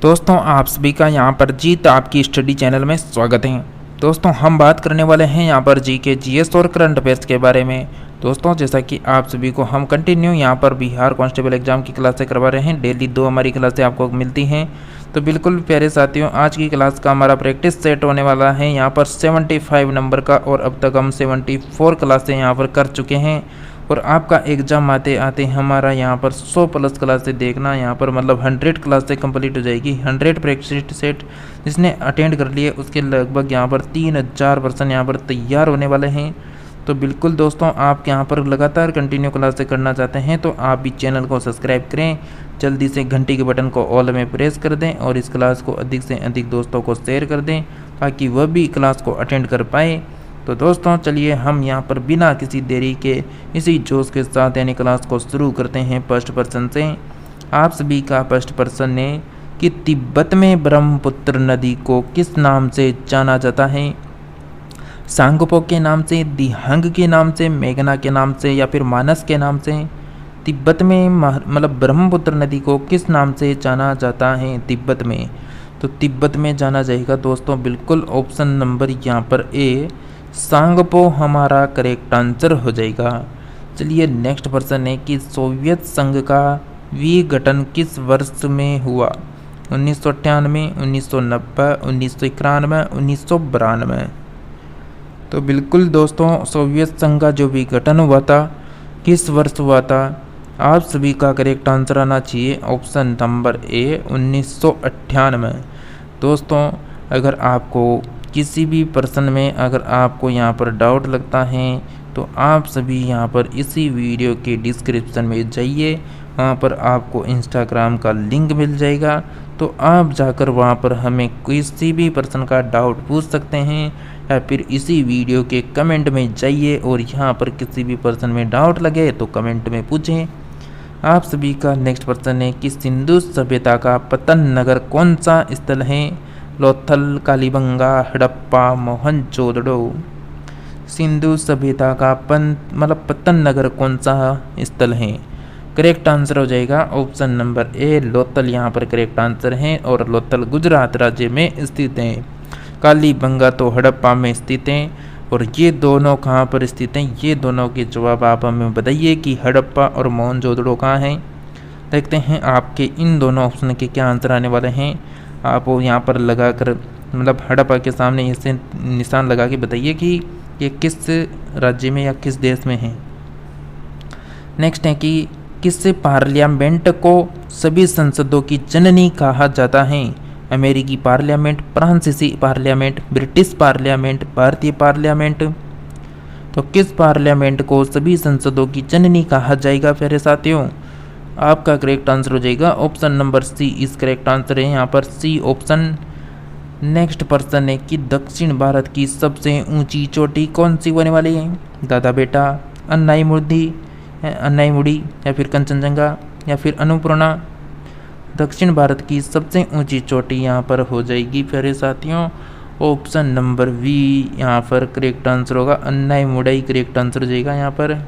दोस्तों आप सभी का यहाँ पर जीत आपकी स्टडी चैनल में स्वागत है। दोस्तों हम बात करने वाले हैं यहाँ पर जीके जीएस और करंट अफेयर्स के बारे में। दोस्तों जैसा कि आप सभी को हम कंटिन्यू यहाँ पर बिहार कांस्टेबल एग्जाम की क्लासें करवा रहे हैं। डेली 2 हमारी क्लासें आपको मिलती हैं। तो बिल्कुल प्यारे साथियों, आज की क्लास का हमारा प्रैक्टिस सेट होने वाला है यहाँ पर 75 नंबर का, और अब तक हम 74 क्लासें यहाँ पर कर चुके हैं। और आपका एग्ज़ाम आते आते हमारा यहाँ पर 100+ क्लासें देखना, यहाँ पर मतलब 100 क्लासें कंप्लीट हो जाएगी। 100 प्रैक्टिस सेट जिसने अटेंड कर लिए उसके लगभग यहाँ पर 3000 पर्सन यहाँ पर तैयार होने वाले हैं। तो बिल्कुल दोस्तों, आप यहाँ पर लगातार कंटिन्यू क्लासें करना चाहते हैं तो आप भी चैनल को सब्सक्राइब करें, जल्दी से घंटी के बटन को ऑल में प्रेस कर दें और इस क्लास को अधिक से अधिक दोस्तों को शेयर कर दें ताकि वह भी क्लास को अटेंड कर पाए। तो दोस्तों चलिए हम यहाँ पर बिना किसी देरी के इसी जोश के साथ यानी क्लास को शुरू करते हैं फर्स्ट पर्सन से। आप सभी का फर्स्ट पर्सन है कि तिब्बत में ब्रह्मपुत्र नदी को किस नाम से जाना जाता है? सांगपो के नाम से, दिहंग के नाम से, मेघना के नाम से या फिर मानस के नाम से? तिब्बत में मतलब ब्रह्मपुत्र नदी को किस नाम से जाना जाता है तिब्बत में? तो तिब्बत में जाना जाएगा दोस्तों बिल्कुल ऑप्शन नंबर यहाँ पर ए, सांगपो हमारा करेक्ट आंसर हो जाएगा। चलिए नेक्स्ट पर्सन है कि सोवियत संघ का विघटन किस वर्ष में हुआ? 1998, 1990, 1991, 1992। तो बिल्कुल दोस्तों, सोवियत संघ का जो विघटन हुआ था किस वर्ष हुआ था? आप सभी का करेक्ट आंसर आना चाहिए ऑप्शन नंबर ए, 1998। दोस्तों अगर आपको किसी भी पर्सन में अगर आपको यहाँ पर डाउट लगता है तो आप सभी यहाँ पर इसी वीडियो के डिस्क्रिप्शन में जाइए, वहाँ पर आपको इंस्टाग्राम का लिंक मिल जाएगा। तो आप जाकर वहाँ पर हमें किसी भी पर्सन का डाउट पूछ सकते हैं या फिर इसी वीडियो के कमेंट में जाइए और यहाँ पर किसी भी पर्सन में डाउट लगे तो कमेंट में पूछें। आप सभी का नेक्स्ट पर्सन है कि सिंधु सभ्यता का पतन नगर कौन सा स्थल है? लोथल, कालीबंगा, हड़प्पा, मोहनजोदड़ो। सिंधु सभ्यता का पतन नगर कौन सा स्थल है? करेक्ट आंसर हो जाएगा ऑप्शन नंबर ए, लोथल यहाँ पर करेक्ट आंसर है और लोथल गुजरात राज्य में स्थित है। कालीबंगा तो हड़प्पा में स्थित हैं। और ये दोनों कहाँ पर स्थित हैं? ये दोनों के जवाब आप हमें बताइए कि हड़प्पा और मोहनजोदड़ो कहाँ हैं। देखते हैं आपके इन दोनों ऑप्शन के क्या आंसर आने वाले हैं। आप यहाँ पर लगा कर मतलब हड़प्पा के सामने इसे निशान लगा के बताइए कि ये किस राज्य में या किस देश में है। नेक्स्ट है कि किस पार्लियामेंट को सभी संसदों की जननी कहा जाता है? अमेरिकी पार्लियामेंट, फ्रांसीसी पार्लियामेंट, ब्रिटिश पार्लियामेंट, भारतीय पार्लियामेंट। तो किस पार्लियामेंट को सभी संसदों की जननी कहा जाएगा प्यारे साथियों? आपका करेक्ट आंसर हो जाएगा ऑप्शन नंबर सी, इस करेक्ट आंसर है यहाँ पर सी ऑप्शन। नेक्स्ट पर्सन है कि दक्षिण भारत की सबसे ऊंची चोटी कौन सी होने वाली है? दादा बेटा, अन्नाईमुड़ी या फिर कंचनजंगा या फिर अन्नपूर्णा। दक्षिण भारत की सबसे ऊंची चोटी यहाँ पर हो जाएगी प्यारे साथियों ऑप्शन नंबर वी, यहाँ पर करेक्ट आंसर होगा अन्नाईमुड़ाई करेक्ट आंसर हो जाएगा यहाँ पर।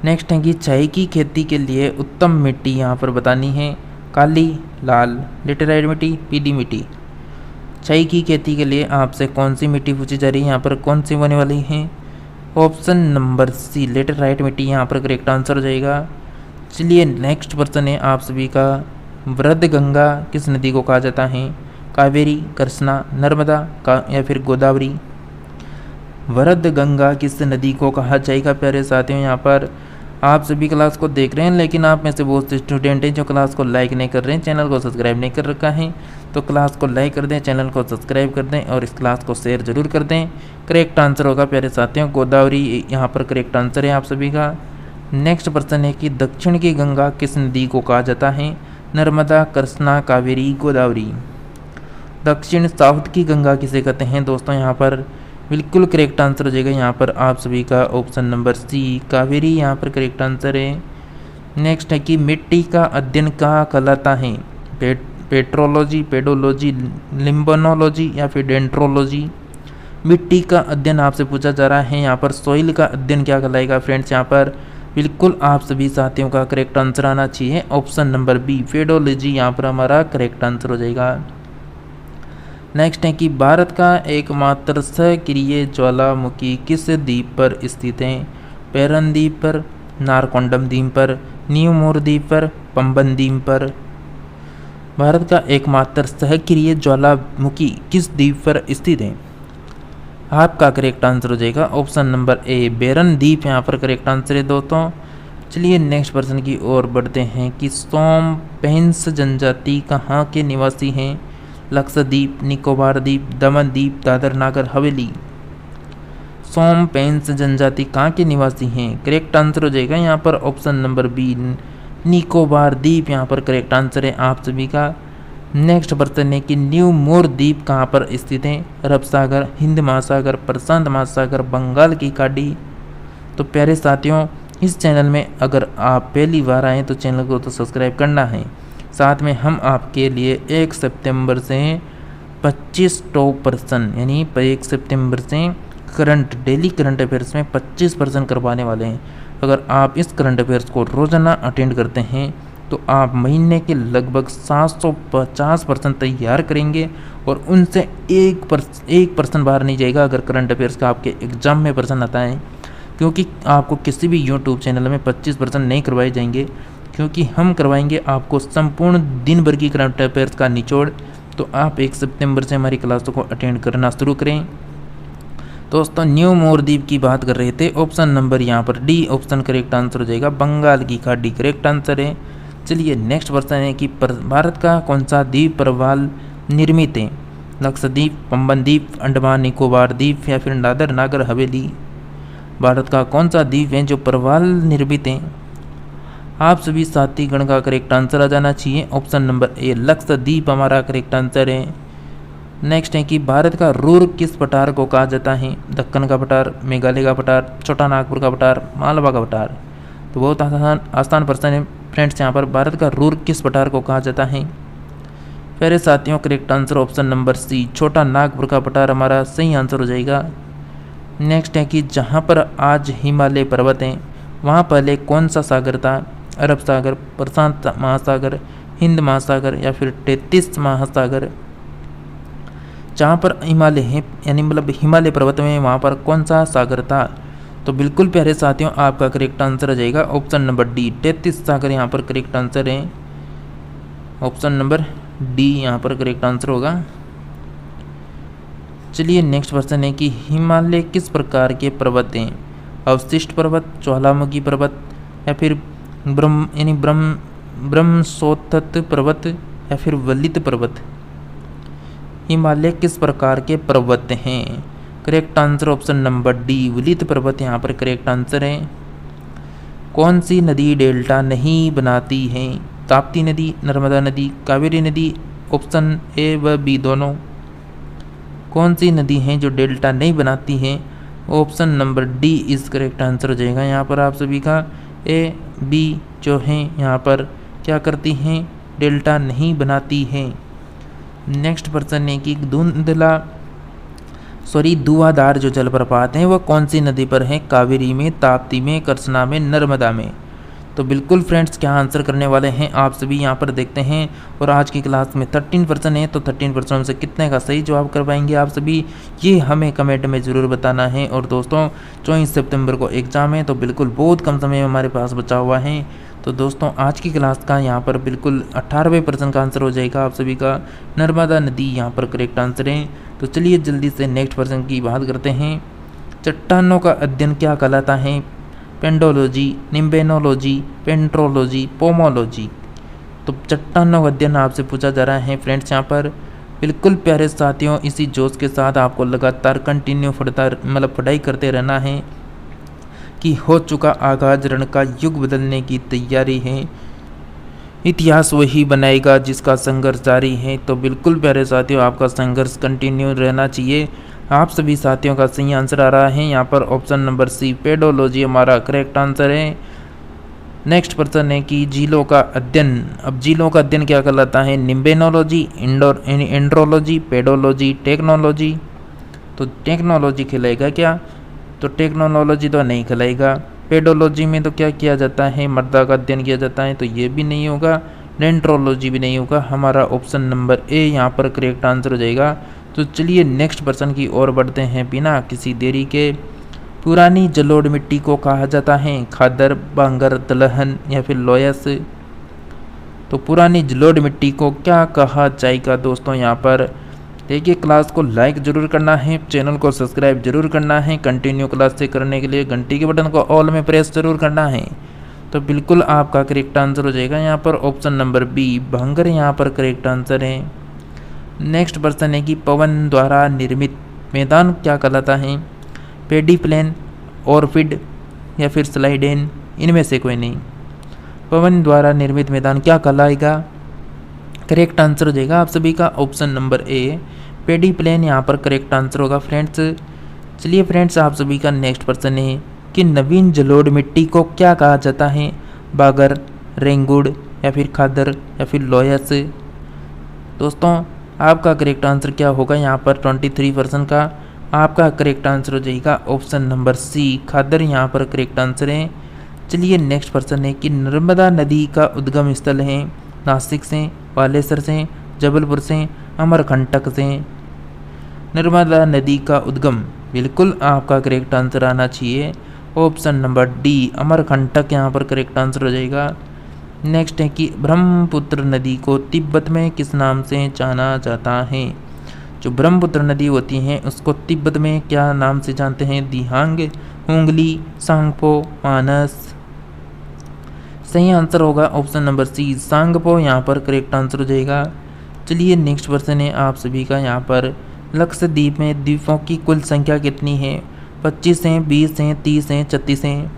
नेक्स्ट है कि चाय की खेती के लिए उत्तम मिट्टी यहाँ पर बतानी है। काली, लाल, लेटेराइट मिट्टी, पीली मिट्टी। चाय की खेती के लिए आपसे कौन सी मिट्टी पूछी जा रही है? यहाँ पर कौन सी होने वाली है? ऑप्शन नंबर सी, लेटेराइट मिट्टी यहाँ पर करेक्ट आंसर हो जाएगा। चलिए नेक्स्ट पर्सन है आप सभी का, वृद्ध गंगा किस नदी को कहा जाता है? कावेरी, कृष्णा, नर्मदा या फिर गोदावरी। वृद्ध गंगा किस नदी को कहा जाएगा प्यारे साथियों? यहाँ पर आप सभी क्लास को देख रहे हैं लेकिन आप में से बहुत से स्टूडेंट हैं जो क्लास को लाइक नहीं कर रहे हैं, चैनल को सब्सक्राइब नहीं कर रखा है। तो क्लास को लाइक कर दें, चैनल को सब्सक्राइब कर दें और इस क्लास को शेयर जरूर कर दें। करेक्ट आंसर होगा प्यारे साथियों गोदावरी, यहाँ पर करेक्ट आंसर है आप सभी का। नेक्स्ट पर्सन है कि दक्षिण की गंगा किस नदी को कहा जाता है? नर्मदा, कृष्णा, कावेरी, गोदावरी। दक्षिण साउथ की गंगा किसे कहते हैं दोस्तों? यहाँ पर बिल्कुल करेक्ट आंसर हो जाएगा यहाँ पर आप सभी का ऑप्शन नंबर सी, कावेरी यहाँ पर करेक्ट आंसर है। नेक्स्ट है कि मिट्टी का अध्ययन कहाँ कहलाता है? पेट्रोलॉजी, पेडोलॉजी, लिम्बोनोलॉजी या फिर डेंट्रोलॉजी। मिट्टी का अध्ययन आपसे पूछा जा रहा है। यहाँ पर सॉइल का अध्ययन क्या कहलाएगा फ्रेंड्स? यहाँ पर बिल्कुल आप सभी साथियों का करेक्ट आंसर आना चाहिए ऑप्शन नंबर बी पेडोलॉजी यहाँ पर हमारा करेक्ट आंसर हो जाएगा। नेक्स्ट है कि भारत का एकमात्र सक्रिय ज्वालामुखी किस द्वीप पर स्थित है? पेरन द्वीप पर, नारकोंडम द्वीप पर, न्यूमोर द्वीप पर, पंबन द्वीप पर। भारत का एकमात्र सक्रिय ज्वालामुखी किस द्वीप पर स्थित है? आपका करेक्ट आंसर हो जाएगा ऑप्शन नंबर ए बेरन द्वीप यहाँ पर करेक्ट आंसर है दोस्तों। चलिए नेक्स्ट प्रश्न की ओर बढ़ते हैं कि सोमपेंस जनजाति कहाँ के निवासी हैं? लक्षद्वीप, निकोबार द्वीप, दमन द्वीप, दादर नागर हवेली। सोमपेंस जनजाति कहाँ के निवासी हैं? करेक्ट आंसर हो जाएगा यहाँ पर ऑप्शन नंबर बी निकोबार द्वीप यहाँ पर करेक्ट आंसर है आप सभी का। नेक्स्ट प्रश्न है कि न्यू मोर द्वीप कहाँ पर स्थित है? अरब सागर, हिंद महासागर, प्रशांत महासागर, बंगाल की खाड़ी। तो प्यारे साथियों, इस चैनल में अगर आप पहली बार आए तो चैनल को तो सब्सक्राइब करना है। साथ में हम आपके लिए 1 सितंबर से 25 टॉप पर्सन यानी 1 सितंबर से डेली करंट अफेयर्स में 25% करवाने वाले हैं। अगर आप इस करंट अफेयर्स को रोज़ाना अटेंड करते हैं तो आप महीने के लगभग 750% तैयार करेंगे और उनसे 1% बाहर नहीं जाएगा अगर करंट अफेयर्स का आपके एग्ज़ाम में पर्सन आता है। क्योंकि आपको किसी भी यूट्यूब चैनल में 25% नहीं करवाए जाएंगे, क्योंकि हम करवाएंगे आपको संपूर्ण दिन भर की करंट अफेयर्स का निचोड़। तो आप 1 सितंबर से हमारी क्लासों को अटेंड करना शुरू करें। दोस्तों न्यू मोर द्वीप की बात कर रहे थे, ऑप्शन नंबर यहाँ पर डी ऑप्शन करेक्ट आंसर हो जाएगा। बंगाल की खाड़ी करेक्ट आंसर है। चलिए नेक्स्ट प्रश्न है कि भारत का कौन सा द्वीप प्रवाल निर्मित है? लक्षद्वीप, पंबन द्वीप, अंडमान निकोबार द्वीप या फिर दादर नागर हवेली। भारत का कौन सा द्वीप है जो प्रवाल निर्मित है? आप सभी साथी गण का करेक्ट आंसर आ जाना चाहिए ऑप्शन नंबर ए लक्षद्वीप हमारा करेक्ट आंसर है। नेक्स्ट है कि भारत का रूर किस पठार को कहा जाता है? दक्कन का पठार, मेघालय का पठार, छोटा नागपुर का पठार, मालवा का पठार। तो बहुत आसान प्रश्न है फ्रेंड्स। यहाँ पर भारत का रूर किस पठार को कहा जाता है? प्यारे साथियों correct answer option number C Chota Nagpur का पठार हमारा सही आंसर हो जाएगा। नेक्स्ट है कि जहाँ पर आज हिमालय पर्वत हैं वहाँ पहले कौन सा सागर था? अरब सागर, प्रशांत महासागर, हिंद महासागर या फिर 33 महासागर। जहाँ पर हिमालय है यानी मतलब हिमालय पर्वत में वहाँ पर कौन सा सागर था? तो बिल्कुल प्यारे साथियों आपका करेक्ट आंसर आ जाएगा ऑप्शन नंबर डी 33 सागर यहाँ पर करेक्ट आंसर है। ऑप्शन नंबर डी यहाँ पर करेक्ट आंसर होगा। चलिए नेक्स्ट प्रश्न है कि हिमालय किस प्रकार के पर्वत हैं? अवशिष्ट पर्वत, ज्वालामुखी पर्वत या फिर ब्रह्मोत्थत पर्वत या फिर वलित पर्वत। हिमालय किस प्रकार के पर्वत हैं? Correct answer option number D वलित पर्वत यहाँ पर करेक्ट आंसर है। कौन सी नदी डेल्टा नहीं बनाती है? ताप्ती नदी, नर्मदा नदी, कावेरी नदी। ऑप्शन ए व बी दोनों। कौन सी नदी हैं जो डेल्टा नहीं बनाती हैं? ऑप्शन नंबर डी इस करेक्ट आंसर हो जाएगा यहाँ पर आप सभी का। ए बी जो हैं यहाँ पर क्या करती हैं? डेल्टा नहीं बनाती हैं। नेक्स्ट प्रश्न है कि धुआंधार जो जलप्रपात हैं वह कौन सी नदी पर है? कावेरी में, ताप्ती में, करसना में, नर्मदा में। तो बिल्कुल फ्रेंड्स क्या आंसर करने वाले हैं आप सभी यहाँ पर देखते हैं। और आज की क्लास में 13% है तो 13% से कितने का सही जवाब कर पाएंगे आप सभी, ये हमें कमेंट में ज़रूर बताना है। और दोस्तों 24 सितंबर को एग्ज़ाम है तो बिल्कुल बहुत कम समय हमारे पास बचा हुआ है। तो दोस्तों आज की क्लास का यहाँ पर बिल्कुल 98% का आंसर हो जाएगा आप सभी का। नर्मदा नदी यहाँ पर करेक्ट आंसर है। तो चलिए जल्दी से नेक्स्ट प्रश्न की बात करते हैं। चट्टानों का अध्ययन क्या कहलाता है? पेंडोलॉजी, निम्बेनोलॉजी, पेंट्रोलॉजी, पोमोलॉजी। तो चट्टानों का अध्ययन आपसे पूछा जा रहा है फ्रेंड्स यहाँ पर। बिल्कुल प्यारे साथियों इसी जोश के साथ आपको लगातार कंटिन्यू पढ़ाई करते रहना है कि हो चुका आगाज रण का युग बदलने की तैयारी है। इतिहास वही बनाएगा जिसका संघर्ष जारी है। तो बिल्कुल प्यारे साथियों आपका संघर्ष कंटिन्यू रहना चाहिए। आप सभी साथियों का सही आंसर आ रहा है यहाँ पर ऑप्शन नंबर सी पेडोलॉजी हमारा करेक्ट आंसर है। नेक्स्ट प्रश्न है कि झीलों का अध्ययन, अब झीलों का अध्ययन क्या कहलाता है? निम्बेनोलॉजी, एंड्रोलॉजी, पेडोलॉजी, टेक्नोलॉजी। तो टेक्नोलॉजी खिलाएगा क्या? तो टेक्नोलॉजी तो नहीं खिलाएगा। पेडोलॉजी में तो क्या किया जाता है, मृदा का अध्ययन किया जाता है, तो ये भी नहीं होगा। डेंट्रोलॉजी भी नहीं होगा। हमारा ऑप्शन नंबर ए यहाँ पर करेक्ट आंसर हो जाएगा। तो चलिए नेक्स्ट प्रश्न की ओर बढ़ते हैं बिना किसी देरी के। पुरानी जलोढ़ मिट्टी को कहा जाता है खादर, बांगर, दलहन या फिर लोयस। तो पुरानी जलोढ़ मिट्टी को क्या कहा जाएगा दोस्तों? यहाँ पर देखिए, क्लास को लाइक जरूर करना है, चैनल को सब्सक्राइब जरूर करना है। कंटिन्यू क्लास से करने के लिए घंटी के बटन को ऑल में प्रेस जरूर करना है। तो बिल्कुल आपका करेक्ट आंसर हो जाएगा यहाँ पर ऑप्शन नंबर बी, भांगर यहाँ पर करेक्ट आंसर है। नेक्स्ट प्रश्न है कि पवन द्वारा निर्मित मैदान क्या कहलाता है? पेडी प्लेन, ऑर्फिड या फिर स्लाइडेन, इनमें से कोई नहीं। पवन द्वारा निर्मित मैदान क्या कहलाएगा? करेक्ट आंसर हो जाएगा आप सभी का option number A, pediplain यहाँ पर करेक्ट आंसर होगा फ्रेंड्स। चलिए फ्रेंड्स, आप सभी का नेक्स्ट प्रश्न है कि नवीन जलोढ़ मिट्टी को क्या कहा जाता है? बागर, रेंगुड़ या फिर खादर या फिर लोयस। दोस्तों आपका करेक्ट आंसर क्या होगा? यहाँ पर 23% का आपका करेक्ट आंसर हो जाएगा ऑप्शन नंबर सी, खादर यहाँ पर करेक्ट आंसर है। चलिए नेक्स्ट प्रश्न है कि नर्मदा नदी का उद्गम स्थल है नासिक से, बालेश्वर से, जबलपुर से, अमरकंटक से। नर्मदा नदी का उद्गम बिल्कुल आपका करेक्ट आंसर आना चाहिए ऑप्शन नंबर डी, अमरकंटक यहाँ पर करेक्ट आंसर हो जाएगा। नेक्स्ट है कि ब्रह्मपुत्र नदी को तिब्बत में किस नाम से जाना जाता है? जो ब्रह्मपुत्र नदी होती है उसको तिब्बत में क्या नाम से जानते हैं? दिहांग, हुंगली, सांगपो, मानस। सही आंसर होगा ऑप्शन नंबर सी, सांगपो यहाँ पर करेक्ट आंसर हो जाएगा। चलिए नेक्स्ट प्रश्न है आप सभी का यहाँ पर, लक्षद्वीप में द्वीपों की कुल संख्या कितनी है? 25 हैं, 20 हैं, 30 हैं, 36 हैं।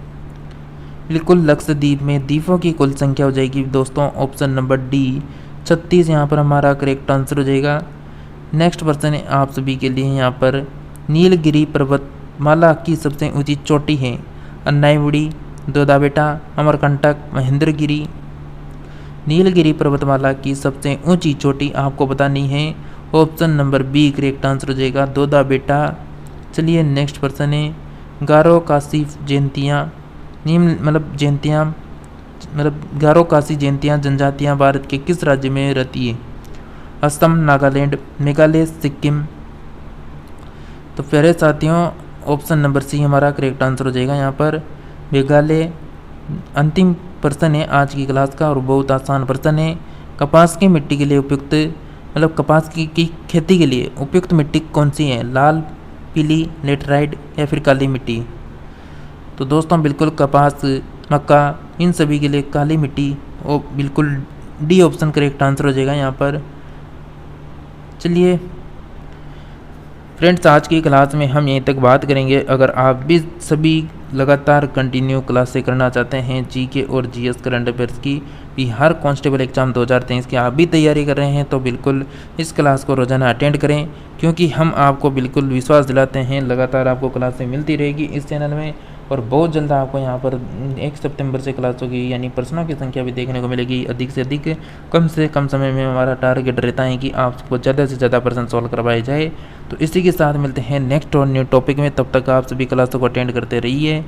बिल्कुल लक्षद्वीप में द्वीपों की कुल संख्या हो जाएगी दोस्तों ऑप्शन नंबर डी, 36 यहाँ पर हमारा करेक्ट आंसर हो जाएगा। नेक्स्ट प्रश्न है आप सभी के लिए यहाँ पर, नीलगिरी पर्वतमाला की सबसे ऊंची चोटी है? अन्नाईमुड़ी, दोदाबेटा, अमरकंटक, महेंद्रगिरी। नीलगिरी पर्वतमाला की सबसे ऊंची चोटी आपको बतानी है option number B, correct answer हो जाएगा दोदाबेटा। चलिए नेक्स्ट प्रश्न है, गारो काशी जयंतियाँ गारो काशी जयंतियाँ जनजातियाँ भारत के किस राज्य में रहती है? असम, नागालैंड, मेघालय, सिक्किम। तो प्यारे साथियों ऑप्शन नंबर सी हमारा करेक्ट आंसर हो जाएगा यहाँ पर मेघालय। अंतिम प्रश्न है आज की क्लास का और बहुत आसान प्रश्न है, कपास की मिट्टी के लिए उपयुक्त कपास की खेती के लिए उपयुक्त मिट्टी कौन सी है? लाल, पीली, लेटराइट या फिर काली मिट्टी। तो दोस्तों बिल्कुल कपास, मक्का, इन सभी के लिए काली मिट्टी और बिल्कुल डी ऑप्शन करेक्ट आंसर हो जाएगा यहाँ पर। चलिए फ्रेंड्स, आज की क्लास में हम यहीं तक बात करेंगे। अगर आप भी सभी लगातार कंटिन्यू क्लासें करना चाहते हैं जीके और जीएस करंट अफेयर्स की, बिहार कांस्टेबल एग्जाम 2023 की आप भी तैयारी कर रहे हैं, तो बिल्कुल इस क्लास को रोज़ाना अटेंड करें, क्योंकि हम आपको बिल्कुल विश्वास दिलाते हैं लगातार आपको क्लासें मिलती रहेगी इस चैनल में। और बहुत जल्द आपको यहाँ पर 1 सितंबर से क्लास होगी, यानी प्रश्नों की संख्या भी देखने को मिलेगी अधिक से अधिक। कम से कम समय में हमारा टारगेट रहता है कि आपको ज़्यादा से ज़्यादा प्रश्न सॉल्व करवाए जाए। तो इसी के साथ मिलते हैं नेक्स्ट और न्यू टॉपिक में, तब तक आप सभी क्लासों को अटेंड करते रहिए।